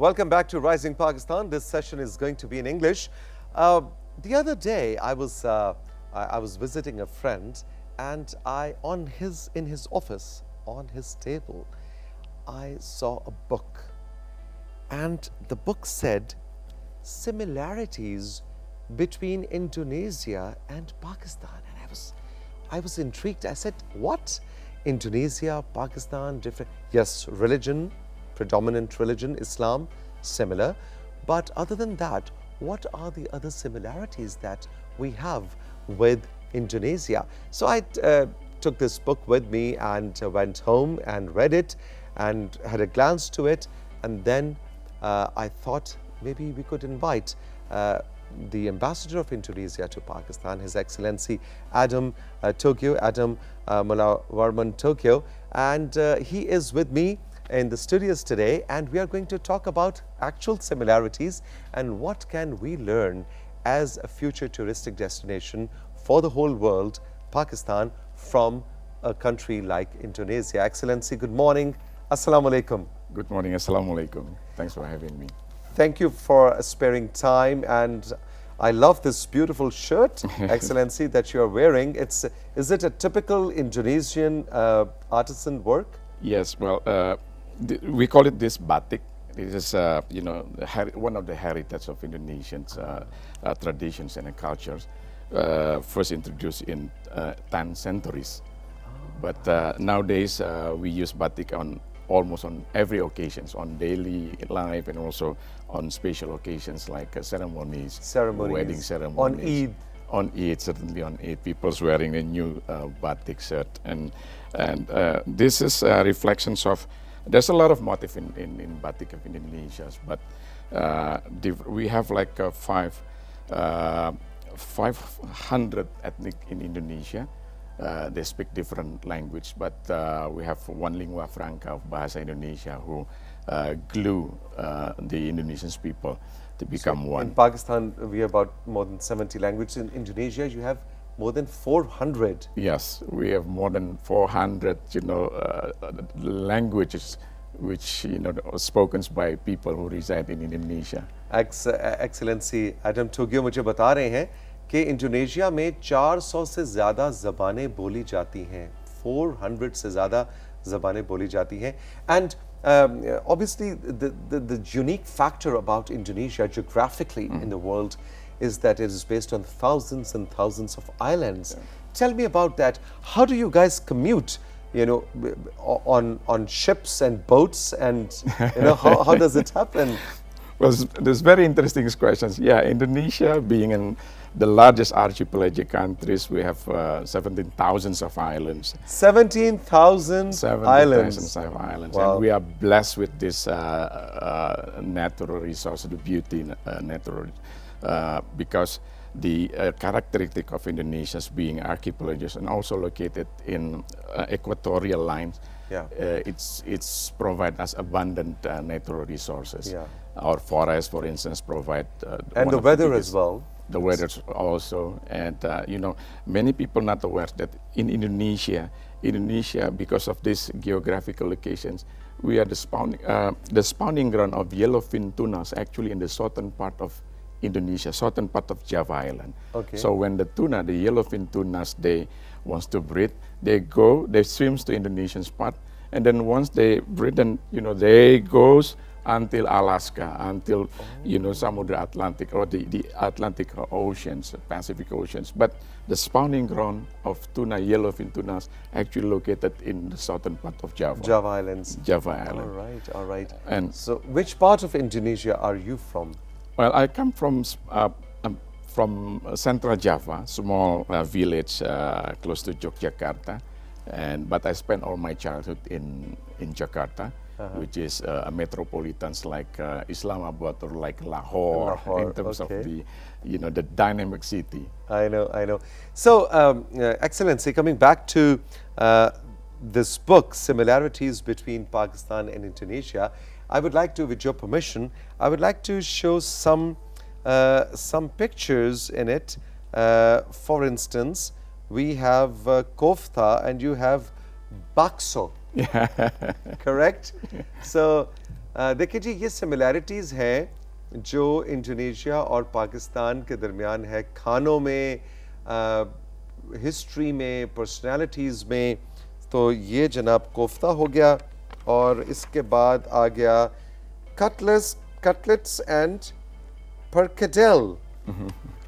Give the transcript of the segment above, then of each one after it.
Welcome back to Rising Pakistan. This session is going to be in English. The other day, I was visiting a friend, and in his office, on his table, I saw a book, and the book said similarities between Indonesia and Pakistan, and I was intrigued. I said, "What? Indonesia, Pakistan, different? Yes, religion, predominant religion, Islam, similar. But other than that, what are the other similarities that we have with Indonesia?" So I took this book with me and went home and read it and had a glance to it. And then I thought maybe we could invite the ambassador of Indonesia to Pakistan, His Excellency Adam Tugio, Adam Warman Tugio, and he is with me in the studios today, and we are going to talk about actual similarities and what can we learn as a future touristic destination for the whole world, Pakistan, from a country like Indonesia. Excellency, good morning. Assalamu alaikum. Good morning. Assalamu alaikum. Thanks for having me. Thank you for sparing time, and I love this beautiful shirt, Excellency, that you're wearing. Is it a typical Indonesian artisan work? Yes, well, we call it this batik. It is, one of the heritage of Indonesians traditions and cultures, first introduced in 10 centuries. But nowadays, we use batik almost on every occasions, on daily life and also on special occasions like ceremonies, wedding ceremonies. On Eid. On Eid, certainly on Eid, people's wearing a new batik shirt. And this is reflections of, there's a lot of motif in batik of Indonesia, but we have like 500 ethnic in Indonesia. They speak different language, but we have one lingua franca of Bahasa Indonesia who glue the Indonesian people to become one. In Pakistan, we have about more than 70 languages. In Indonesia, you have more than 400. Yes, we have more than 400, languages which are spoken by people who reside in Indonesia. Excellency Adam Tugio मुझे बता रहे हैं कि Indonesia में 400 से ज़्यादा ज़बानें बोली जाती हैं, 400 से ज़्यादा ज़बानें बोली जाती हैं. And obviously the unique factor about Indonesia geographically in the world is that it is based on thousands and thousands of islands. Yeah. Tell me about that. How do you guys commute, on ships and boats, and how does it happen? Well, there's very interesting questions. Yeah, Indonesia being the largest archipelagic countries, we have 17,000 of islands. 17,000 islands. Wow. And we are blessed with this natural resource, the beauty natural, because the characteristic of Indonesia being archipelagic and also located in equatorial lines. Yeah. It's provide us abundant natural resources. Yeah. Our forests, for instance, provide and the weather as well. The weather also, and many people not aware that in Indonesia, because of these geographical locations, we are the spawning ground of yellowfin tunas actually in the southern part of Indonesia, southern part of Java Island. Okay. So when the yellowfin tunas, they wants to breed, they swims to Indonesian part, and then once they breed, then they goes until Alaska, until Samudra Atlantic or the Atlantic Oceans, Pacific Oceans. But the spawning ground of yellowfin tunas actually located in the southern part of Java. Java Islands. Java Island. All right. And so, which part of Indonesia are you from? Well, I come from Central Java, small village close to Yogyakarta, but I spent all my childhood in Jakarta. Which is a metropolitans like Islamabad or like Lahore in terms of the dynamic city. I know. So, Excellency, coming back to this book, Similarities Between Pakistan and Indonesia, I would like to, with your permission, I would like to show some pictures in it. For instance, we have kofta and you have bakso. Yeah. Correct? So देखिए जी, ये similarities हैं जो Indonesia और पाकिस्तान के दरमियान है, खानों में, हिस्ट्री में, पर्सनालिटीज़ में। तो ये जनाब कोफ्ता हो गया, और इसके बाद आ गया कटलेट्स एंड परकेडेल।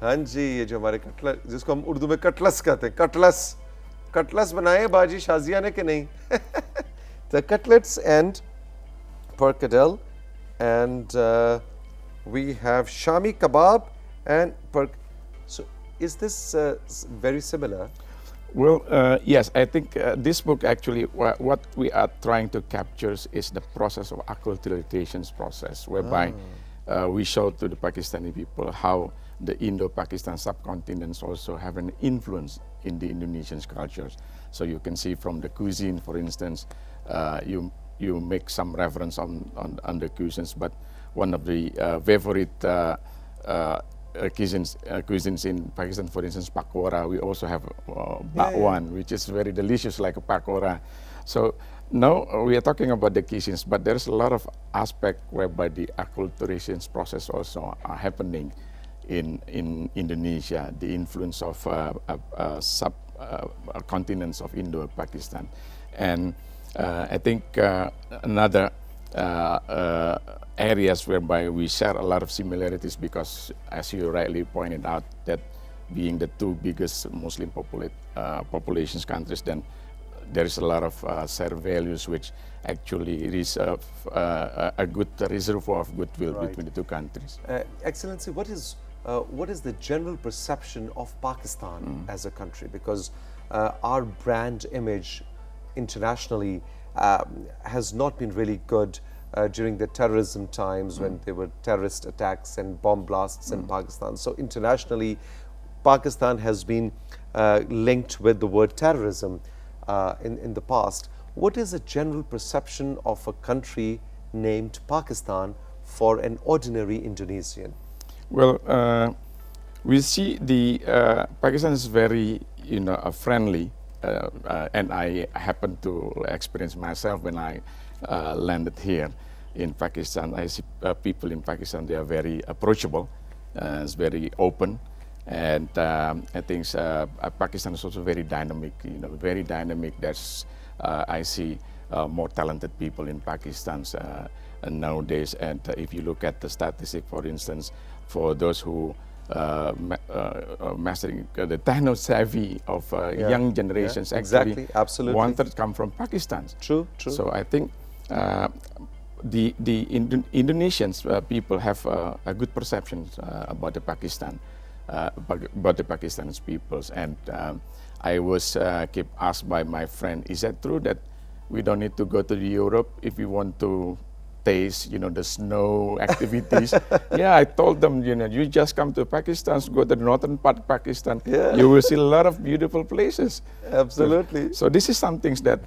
हाँ जी, ये जो हमारे कटलेट, जिसको हम उर्दू में कटलस कहते हैं, कटलस बनाए बाजी शाजिया ने कि नहीं? The cutlets and perkedel, and we have shami kebab and so is this very similar? Well, yes, I think this book actually, what we are trying to capture is the process of acculturations process, whereby we show to the Pakistani people how the Indo-Pakistan subcontinents also have an influence in the Indonesian cultures. So you can see from the cuisine, for instance, you make some reference on the cuisines, but one of the favorite cuisines in Pakistan, for instance, pakora. We also have bakwan, which is very delicious, like a pakora. So now we are talking about the cuisines, but there's a lot of aspect whereby the acculturations process also are happening in Indonesia, the influence of continents of Indo-Pakistan. And I think another areas whereby we share a lot of similarities, because as you rightly pointed out, that being the two biggest Muslim populations countries, then there is a lot of shared values which actually reserve a good reservoir of goodwill between the two countries. Excellency, what is the general perception of Pakistan as a country? Because our brand image internationally has not been really good during the terrorism times when there were terrorist attacks and bomb blasts in Pakistan. So internationally, Pakistan has been linked with the word terrorism in the past. What is the general perception of a country named Pakistan for an ordinary Indonesian? Well, we see the Pakistan is very, friendly, and I happened to experience myself when I landed here in Pakistan. I see people in Pakistan, they are very approachable, it's very open, and I think Pakistan is also very dynamic, very dynamic. There's, I see more talented people in Pakistan nowadays, and if you look at the statistic, for instance, for those who mastering the techno-savvy of young generations, exactly, absolutely, wanted to come from Pakistan. True. So I think the Indonesians people have a good perception about the Pakistan, about the Pakistanese peoples, and I was kept asked by my friend, is that true that we don't need to go to Europe if we want to taste, the snow activities? Yeah, I told them, you just come to Pakistan, go to the northern part of Pakistan, you will see a lot of beautiful places. Absolutely. So this is something that,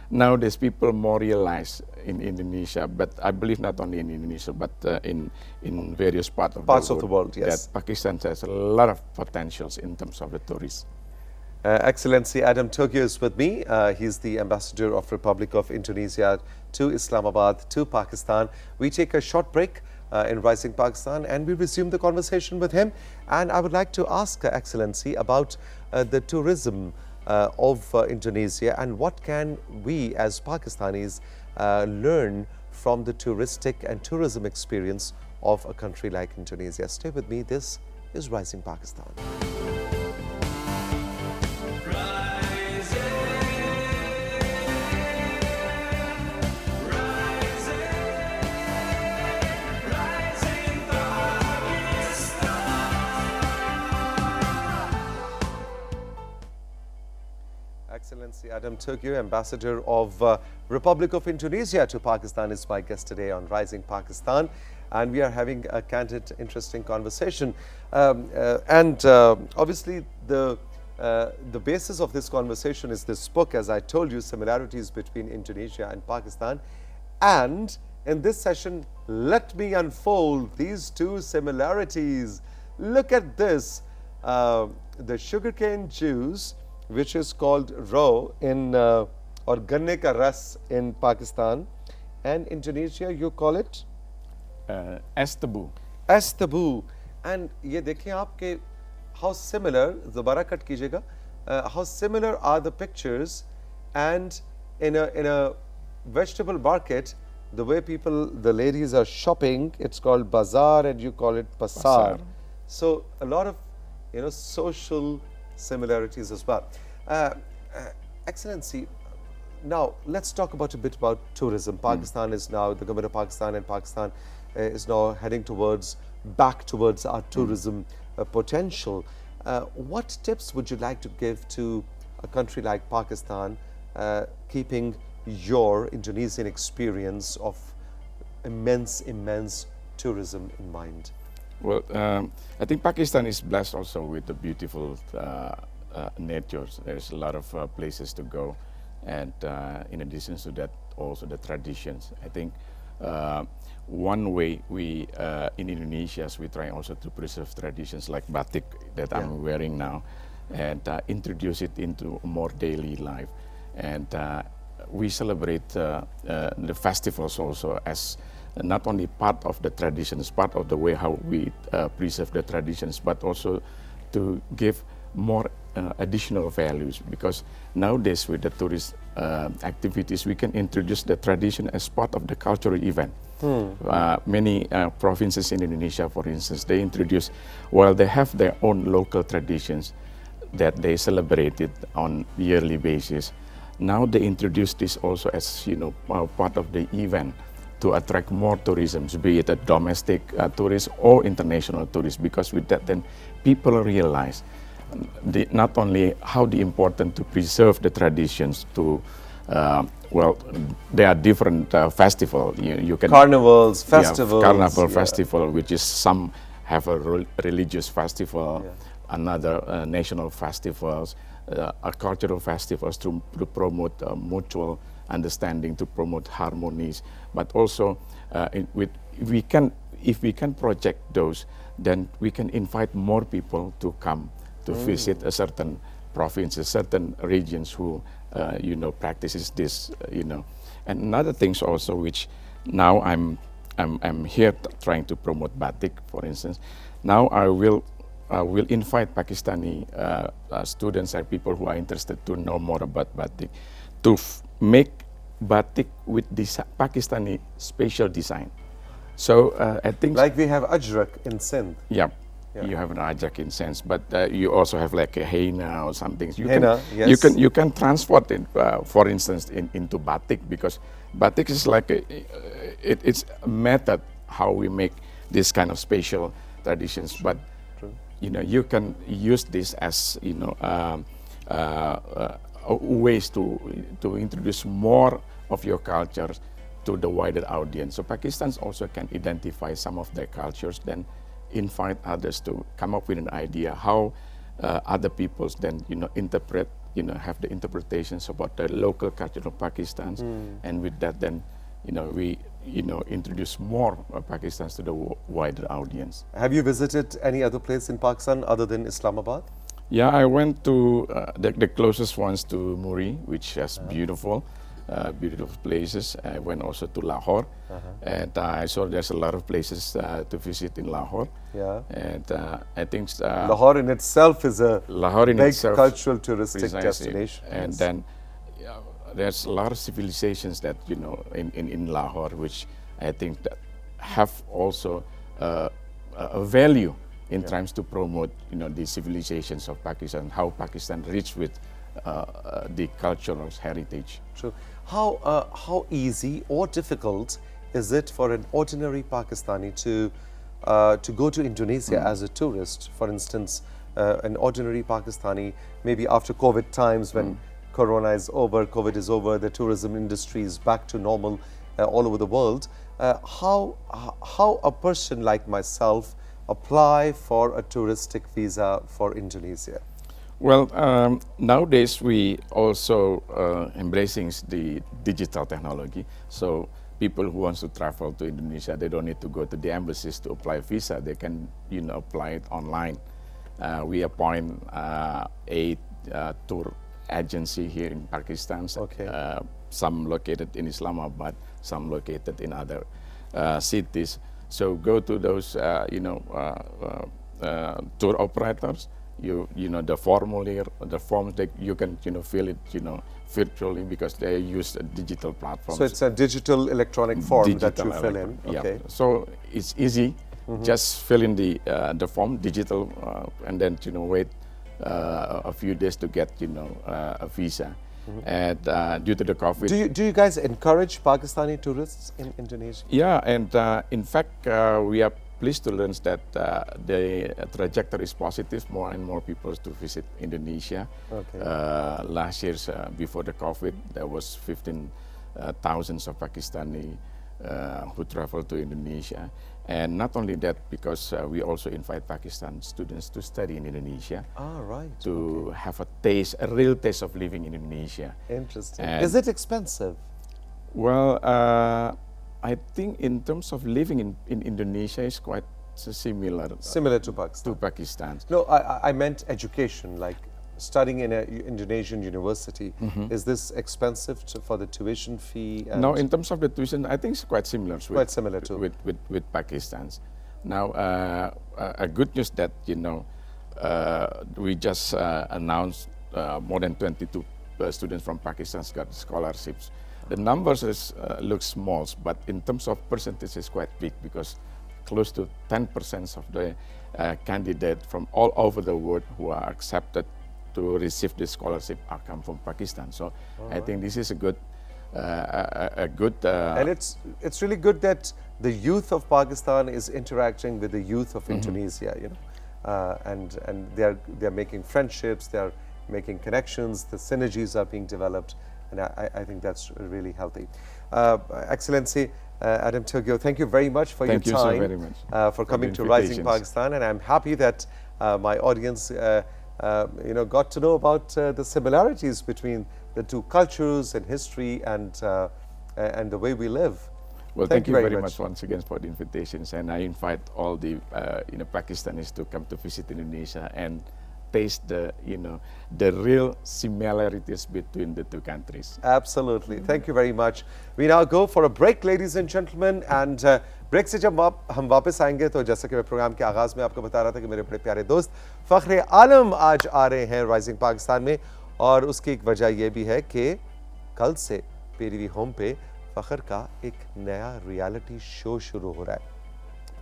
nowadays people more realize in Indonesia, but I believe not only in Indonesia, but in various parts of the world, yes. That Pakistan has a lot of potentials in terms of the tourists. Excellency Adam Tugio is with me. He's the Ambassador of Republic of Indonesia to Islamabad, to Pakistan. We take a short break in Rising Pakistan, and we resume the conversation with him. And I would like to ask Excellency about the tourism of Indonesia, and what can we as Pakistanis learn from the touristic and tourism experience of a country like Indonesia. Stay with me. This is Rising Pakistan. Excellency Adam Tugio, Ambassador of Republic of Indonesia to Pakistan, is my guest today on Rising Pakistan, and we are having a candid, interesting conversation. Obviously, the basis of this conversation is this book, as I told you, Similarities Between Indonesia and Pakistan. And in this session, let me unfold these two similarities. Look at this, the sugarcane juice, which is called raw in or ganne ka ras in Pakistan, And Indonesia, you call it? Estebu. Estebu. And ये देखिए आपके how similar, दोबारा cut कीजिएगा, how similar are the pictures, and in a vegetable market, the way people, the ladies are shopping, it's called bazaar and you call it pasar. Pasar. So a lot of social similarities as well. Excellency, now let's talk about a bit about tourism. Pakistan is now, the government of Pakistan and Pakistan is now heading back towards our tourism potential. What tips would you like to give to a country like Pakistan, keeping your Indonesian experience of immense tourism in mind? Well, I think Pakistan is blessed also with the beautiful nature. There's a lot of places to go, and in addition to that, also the traditions. I think one way we in Indonesia, we try also to preserve traditions like batik that I'm wearing now, and introduce it into more daily life. And we celebrate the festivals also as not only part of the traditions, part of the way how we preserve the traditions, but also to give more additional values, because nowadays with the tourist activities, we can introduce the tradition as part of the cultural event. Many provinces in Indonesia, for instance, they introduce, while they have their own local traditions that they celebrate it on yearly basis, now they introduce this also as part of the event to attract more tourism, be it a domestic tourist or international tourist, because with that then people realize not only how the important to preserve the traditions to well, there are different festivals. You can carnivals, festivals. Carnival festival, which is some have a religious festival, another national festivals, cultural festivals to promote mutual understanding, to promote harmonies. But also, if we can project those, then we can invite more people to come to visit a certain provinces, certain regions who practices this. And another things also, which now I'm here trying to promote batik, for instance. Now I will invite Pakistani students and people who are interested to know more about batik to make batik with this Pakistani special design. So I think like we have ajrak in Sindh. Yeah. You have an ajak in sense, but you also have like a henna or something. You can transport it, for instance, into batik, because batik is like it's a method how we make this kind of special traditions. But you can use this as ways to introduce more of your cultures to the wider audience. So Pakistans also can identify some of their cultures, then invite others to come up with an idea how other peoples then interpret, have the interpretations about the local culture of Pakistan, and with that then we introduce more Pakistans to the wider audience. Have you visited any other place in Pakistan other than Islamabad? Yeah, I went to the closest ones to Muri, which is beautiful places. I went also to Lahore, and I saw there's a lot of places to visit in Lahore. Yeah. And I think Lahore in itself is a big cultural touristic destination. And then there's a lot of civilizations that in Lahore, which I think that have also a value in terms to promote the civilizations of Pakistan, how Pakistan rich with the cultural heritage. True. How easy or difficult is it for an ordinary Pakistani to go to Indonesia as a tourist? For instance, an ordinary Pakistani, maybe after COVID times when Corona is over, COVID is over, the tourism industry is back to normal all over the world. How a person like myself apply for a touristic visa for Indonesia? Well, nowadays we also embracing the digital technology. So people who want to travel to Indonesia, they don't need to go to the embassies to apply visa. They can apply it online. We appoint a tour agency here in Pakistan, some located in Islamabad, some located in other cities. So go to those, tour operators. You know the formulaire, the forms that you can fill it virtually because they use a digital platform. So it's a digital electronic form that you fill in. Yeah. Okay. So it's easy. Just fill in the form, digital, and then wait a few days to get a visa. And due to the COVID, Do you guys encourage Pakistani tourists in Indonesia? yeah, and in fact, we are pleased to learn that the trajectory is positive. More and more people to visit Indonesia. Okay. Last year, before the COVID, there was 15,000 of Pakistani who traveled to Indonesia. And not only that, because we also invite Pakistan students to study in Indonesia. Ah, right. To have a real taste of living in Indonesia. Interesting. And Is it expensive? well, I think in terms of living in Indonesia is quite similar Similar to Pakistan? to Pakistan. No, I meant education, like studying in an Indonesian university. Is this expensive for the tuition fee? And No, in terms of the tuition, I think it's quite similar. Quite similar too. With Pakistan's. Now, a good news that we just announced more than 22 students from Pakistan got scholarships. The numbers look small, but in terms of percentage, it's quite big because close to 10% of the candidates from all over the world who are accepted to receive this scholarship are come from Pakistan. So I think this is a good, and it's really good that the youth of Pakistan is interacting with the youth of Indonesia, and they're making friendships, they're making connections, the synergies are being developed, and I think that's really healthy. Excellency, Adam Tugio, thank you very much for your time. Thank you so very much for coming to Rising Pakistan, and I'm happy that my audience got to know about the similarities between the two cultures and history and the way we live. Well, thank you very much once again for the invitations, and I invite all the Pakistanis to come to visit Indonesia and taste the real similarities between the two countries. Absolutely. Thank you very much. We now go for a break, ladies and gentlemen, and break से जब हम वापस आएंगे तो जैसा कि मैं programme के आगाज़ में आपको बता रहा था कि मेरे बड़े प्यारे दोस्त फ़ख्र आलम आज आ रहे हैं राइजिंग पाकिस्तान में, और उसकी एक वजह यह भी है कि कल से PTV होम पे फ़ख्र का एक नया रियलिटी शो शुरू हो रहा है।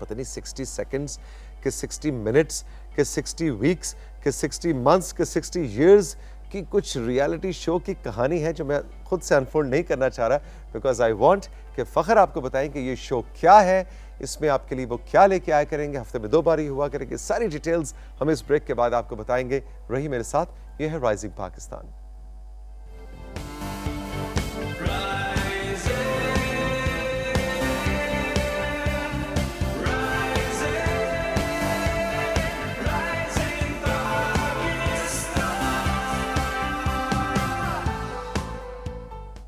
पता नहीं 60 सेकंड्स के 60 मिनट्स के 60 वीक्स के 60 मंथ्स के 60 ईयर्स की कुछ रियलिटी शो की कहानी है जो मैं खुद से अनफोल्ड नहीं करना चाह रहा, बिकॉज आई वांट कि फ़ख्र आपको बताएं कि ये शो क्या है, इसमें आपके लिए वो क्या लेके आया करेंगे, हफ्ते में 2 बार ही हुआ करेंगे। सारी डिटेल्स हम इस ब्रेक के बाद आपको बताएंगे। रही मेरे साथ, ये है राइजिंग पाकिस्तान।